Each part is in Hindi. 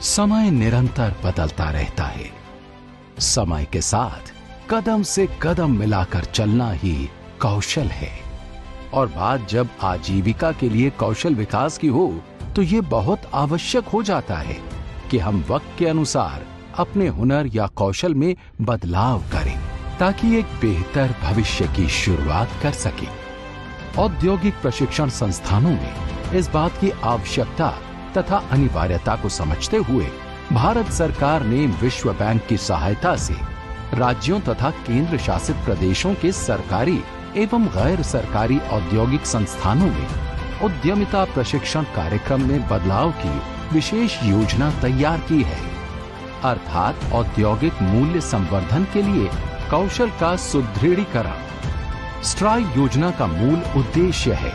समय निरंतर बदलता रहता है। समय के साथ कदम से कदम मिलाकर चलना ही कौशल है। और बात जब आजीविका के लिए कौशल विकास की हो तो ये बहुत आवश्यक हो जाता है कि हम वक्त के अनुसार अपने हुनर या कौशल में बदलाव करें ताकि एक बेहतर भविष्य की शुरुआत कर सके। औद्योगिक प्रशिक्षण संस्थानों में इस बात की आवश्यकता तथा अनिवार्यता को समझते हुए भारत सरकार ने विश्व बैंक की सहायता से राज्यों तथा केंद्र शासित प्रदेशों के सरकारी एवं गैर सरकारी औद्योगिक संस्थानों में उद्यमिता प्रशिक्षण कार्यक्रम में बदलाव की विशेष योजना तैयार की है। अर्थात औद्योगिक मूल्य संवर्धन के लिए कौशल का सुदृढ़ीकरण। स्ट्राइव योजना का मूल उद्देश्य है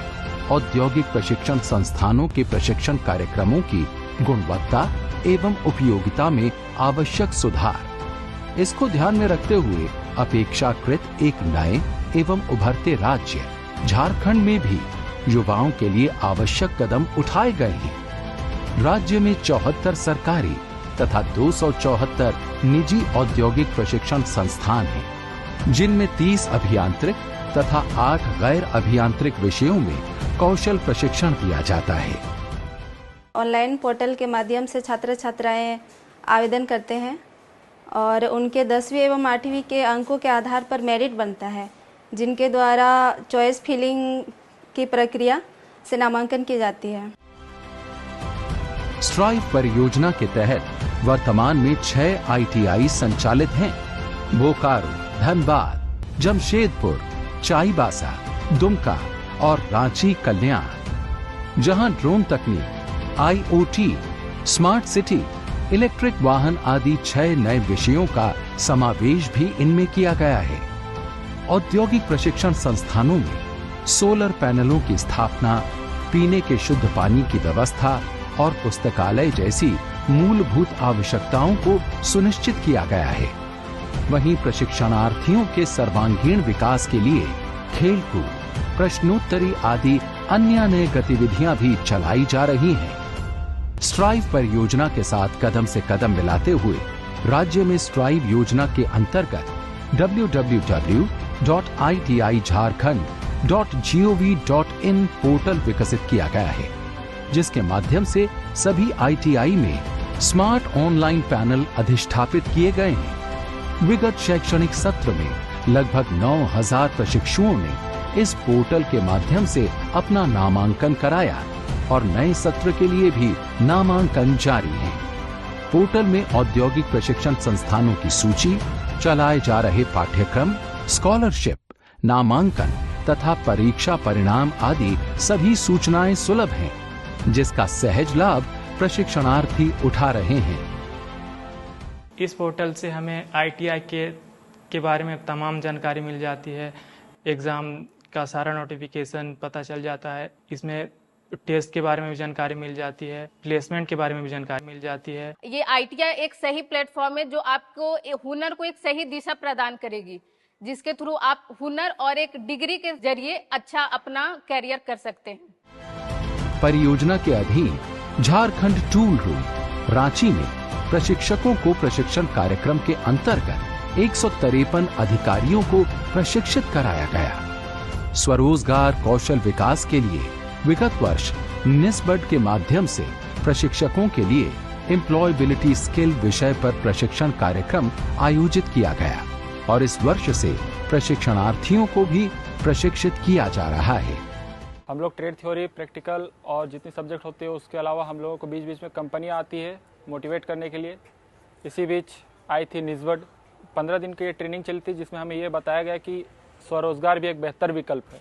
औद्योगिक प्रशिक्षण संस्थानों के प्रशिक्षण कार्यक्रमों की गुणवत्ता एवं उपयोगिता में आवश्यक सुधार। इसको ध्यान में रखते हुए अपेक्षाकृत एक नए एवं उभरते राज्य झारखंड में भी युवाओं के लिए आवश्यक कदम उठाए गए हैं। राज्य में 74 सरकारी तथा 274 निजी औद्योगिक प्रशिक्षण संस्थान हैं, जिनमें 30 अभियांत्रिक तथा 8 गैर अभियांत्रिक विषयों में कौशल प्रशिक्षण दिया जाता है। ऑनलाइन पोर्टल के माध्यम से छात्र छात्राएं आवेदन करते हैं और उनके 10वीं एवं 8वीं के अंकों के आधार पर मेरिट बनता है, जिनके द्वारा चॉइस फिलिंग की प्रक्रिया से नामांकन की जाती है। स्ट्राइव परियोजना के तहत वर्तमान में 6 ITI संचालित हैं। बोकारो, धनबाद, जमशेदपुर, चाईबासा, दुमका और रांची कल्याण, जहां ड्रोन तकनीक, IoT, स्मार्ट सिटी, इलेक्ट्रिक वाहन आदि 6 नए विषयों का समावेश भी इनमें किया गया है। औद्योगिक प्रशिक्षण संस्थानों में सोलर पैनलों की स्थापना, पीने के शुद्ध पानी की व्यवस्था और पुस्तकालय जैसी मूलभूत आवश्यकताओं को सुनिश्चित किया गया है। वहीं प्रशिक्षणार्थियों के सर्वांगीण विकास के लिए खेलकूद, प्रश्नोत्तरी आदि अन्य नई गतिविधियां भी चलाई जा रही हैं। स्ट्राइव परियोजना के साथ कदम से कदम मिलाते हुए राज्य में स्ट्राइव योजना के अंतर्गत www.itijharkhand.gov.in पोर्टल विकसित किया गया है, जिसके माध्यम से सभी ITI में स्मार्ट ऑनलाइन पैनल अधिष्ठापित किए गए हैं। विगत शैक्षणिक सत्र में लगभग 9000 प्रशिक्षुओं ने इस पोर्टल के माध्यम से अपना नामांकन कराया और नए सत्र के लिए भी नामांकन जारी है। पोर्टल में औद्योगिक प्रशिक्षण संस्थानों की सूची, चलाए जा रहे पाठ्यक्रम, स्कॉलरशिप, नामांकन तथा परीक्षा परिणाम आदि सभी सूचनाएं सुलभ हैं, जिसका सहज लाभ प्रशिक्षणार्थी उठा रहे हैं। इस पोर्टल से हमें ITI के बारे में तमाम जानकारी मिल जाती है। एग्ज़ाम का सारा नोटिफिकेशन पता चल जाता है। इसमें टेस्ट के बारे में भी जानकारी मिल जाती है, प्लेसमेंट के बारे में भी जानकारी मिल जाती है। ये ITI एक सही प्लेटफॉर्म है जो आपको हुनर को एक सही दिशा प्रदान करेगी, जिसके थ्रू आप हुनर और एक डिग्री के जरिए अच्छा अपना कैरियर कर सकते हैं। परियोजना के अधीन झारखंड टूल रूम रांची में प्रशिक्षकों को प्रशिक्षण कार्यक्रम के अंतर्गत 153 अधिकारियों को प्रशिक्षित कराया गया। स्वरोजगार कौशल विकास के लिए विगत वर्ष निस्बड के माध्यम से प्रशिक्षकों के लिए एम्प्लॉयबिलिटी स्किल विषय पर प्रशिक्षण कार्यक्रम आयोजित किया गया और इस वर्ष से प्रशिक्षणार्थियों को भी प्रशिक्षित किया जा रहा है। हम लोग ट्रेड थ्योरी, प्रैक्टिकल और जितने सब्जेक्ट होते हैं उसके अलावा हम लोगों को बीच बीच में कंपनियां आती है मोटिवेट करने के लिए। इसी बीच आई थी निस्बड 15 दिन की ट्रेनिंग चली थी, जिसमें हमें ये बताया गया कि स्वरोजगार भी एक बेहतर विकल्प है।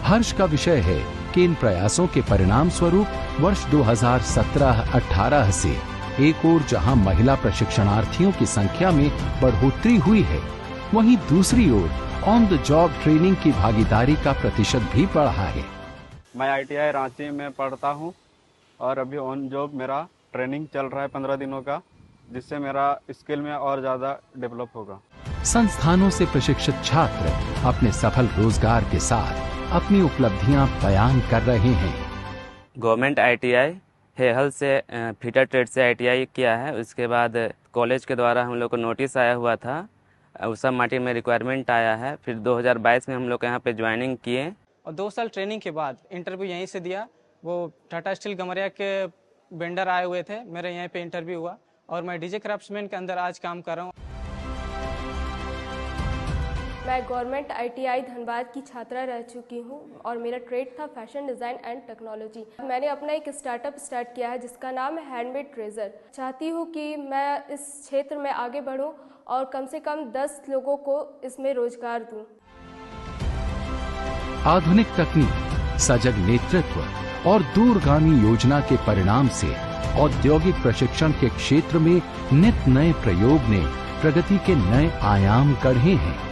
हर्ष का विषय है कि इन प्रयासों के परिणाम स्वरूप वर्ष 2017-18 से एक ओर जहां महिला प्रशिक्षणार्थियों की संख्या में बढ़ोतरी हुई है, वहीं दूसरी ओर ऑन द जॉब ट्रेनिंग की भागीदारी का प्रतिशत भी बढ़ा है। मैं ITI रांची में पढ़ता हूं और अभी ऑन जॉब मेरा ट्रेनिंग चल रहा है 15 दिनों का, जिससे मेरा स्किल में और ज्यादा डेवलप होगा। संस्थानों से प्रशिक्षित छात्र अपने सफल रोजगार के साथ अपनी उपलब्धियां बयान कर रहे हैं। गवर्नमेंट ITI हेहल से फिटर ट्रेड से ITI किया है। उसके बाद कॉलेज के द्वारा हम लोग को नोटिस आया हुआ था, उषा मार्टिन में रिक्वायरमेंट आया है। फिर 2022 में हम लोग यहाँ पे ज्वाइनिंग किए और 2 साल ट्रेनिंग के बाद इंटरव्यू यहीं से दिया। वो टाटा स्टील गमरिया के वेंडर आए हुए थे, मेरे यहाँ पे इंटरव्यू हुआ और मैं डीजे क्राफ्ट्समैन के अंदर आज काम कर रहा हूँ। मैं गवर्नमेंट ITI धनबाद की छात्रा रह चुकी हूँ और मेरा ट्रेड था फैशन डिज़ाइन एंड टेक्नोलॉजी। मैंने अपना एक स्टार्टअप स्टार्ट किया है जिसका नाम है हैंडमेड ट्रेजर। चाहती हूँ कि मैं इस क्षेत्र में आगे बढ़ूँ और कम से कम 10 लोगों को इसमें रोजगार दूँ। आधुनिक तकनीक, सजग नेतृत्व और दूरगामी योजना के परिणाम से औद्योगिक प्रशिक्षण के क्षेत्र में नित नए प्रयोग ने प्रगति के नए आयाम गढ़े हैं।